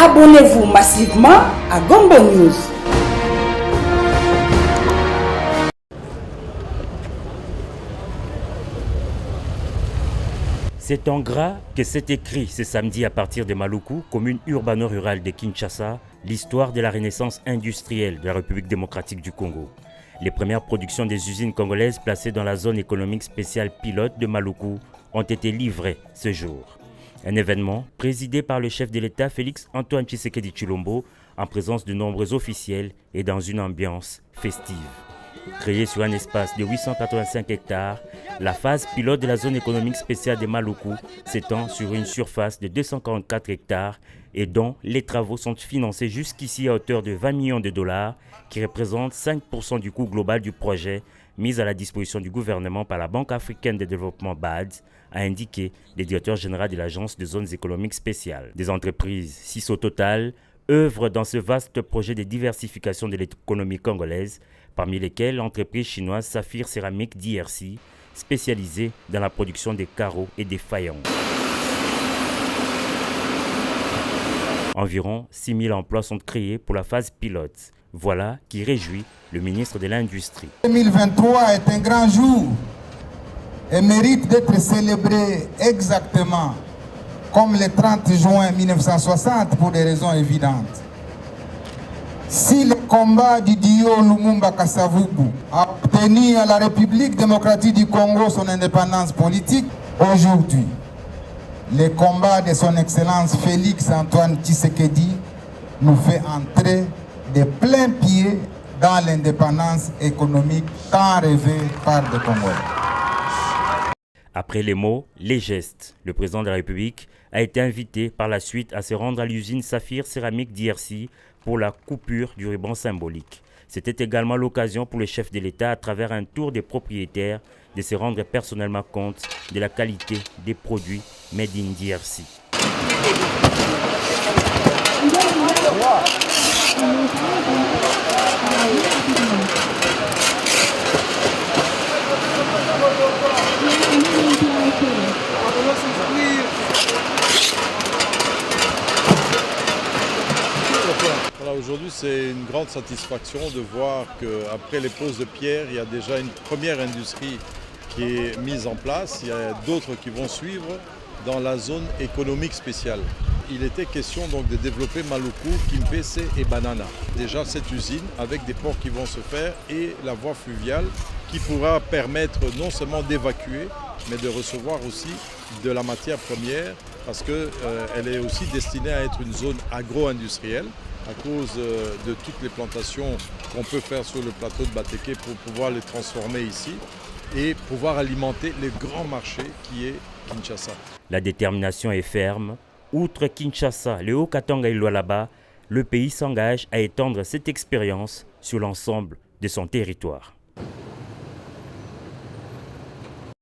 Abonnez-vous massivement à Gombo News. C'est en gras que c'est écrit ce samedi à partir de Maluku, commune urbano-rurale de Kinshasa, l'histoire de la renaissance industrielle de la République démocratique du Congo. Les premières productions des usines congolaises placées dans la zone économique spéciale pilote de Maluku ont été livrées ce jour. Un événement présidé par le chef de l'État Félix Antoine Tshisekedi Tshilombo en présence de nombreux officiels et dans une ambiance festive. Créée sur un espace de 885 hectares, la phase pilote de la zone économique spéciale de Maluku s'étend sur une surface de 244 hectares et dont les travaux sont financés jusqu'ici à hauteur de 20 millions de dollars, qui représentent 5% du coût global du projet mis à la disposition du gouvernement par la Banque africaine de développement BAD, a indiqué le directeur général de l'Agence des zones économiques spéciales. Des entreprises, 6 au total, œuvrent dans ce vaste projet de diversification de l'économie congolaise, parmi lesquelles l'entreprise chinoise Saphir Céramique DRC, spécialisée dans la production des carreaux et des faïences. Environ 6 000 emplois sont créés pour la phase pilote. Voilà qui réjouit le ministre de l'Industrie. 2023 est un grand jour et mérite d'être célébré exactement comme le 30 juin 1960 pour des raisons évidentes. Si le combat du Dio Lumumba Kasavubu a obtenu à la République démocratique du Congo son indépendance politique, aujourd'hui, le combat de son Excellence Félix Antoine Tshisekedi nous fait entrer de plein pied dans l'indépendance économique tant rêvée par les Congolais. Après les mots, les gestes, le président de la République a été invité par la suite à se rendre à l'usine Saphir Céramique DRC pour la coupure du ruban symbolique. C'était également l'occasion pour le chef de l'État, à travers un tour des propriétaires, de se rendre personnellement compte de la qualité des produits made in DRC. Aujourd'hui, c'est une grande satisfaction de voir qu'après les poses de pierre, il y a déjà une première industrie qui est mise en place. Il y a d'autres qui vont suivre dans la zone économique spéciale. Il était question donc de développer Maluku, Kimpese et Banana. Déjà cette usine avec des ports qui vont se faire et la voie fluviale qui pourra permettre non seulement d'évacuer, mais de recevoir aussi de la matière première parce qu'elle est aussi destinée à être une zone agro-industrielle à cause de toutes les plantations qu'on peut faire sur le plateau de Bateke pour pouvoir les transformer ici et pouvoir alimenter le grand marché qui est Kinshasa. La détermination est ferme. Outre Kinshasa, le Haut-Katanga et Lualaba, le pays s'engage à étendre cette expérience sur l'ensemble de son territoire.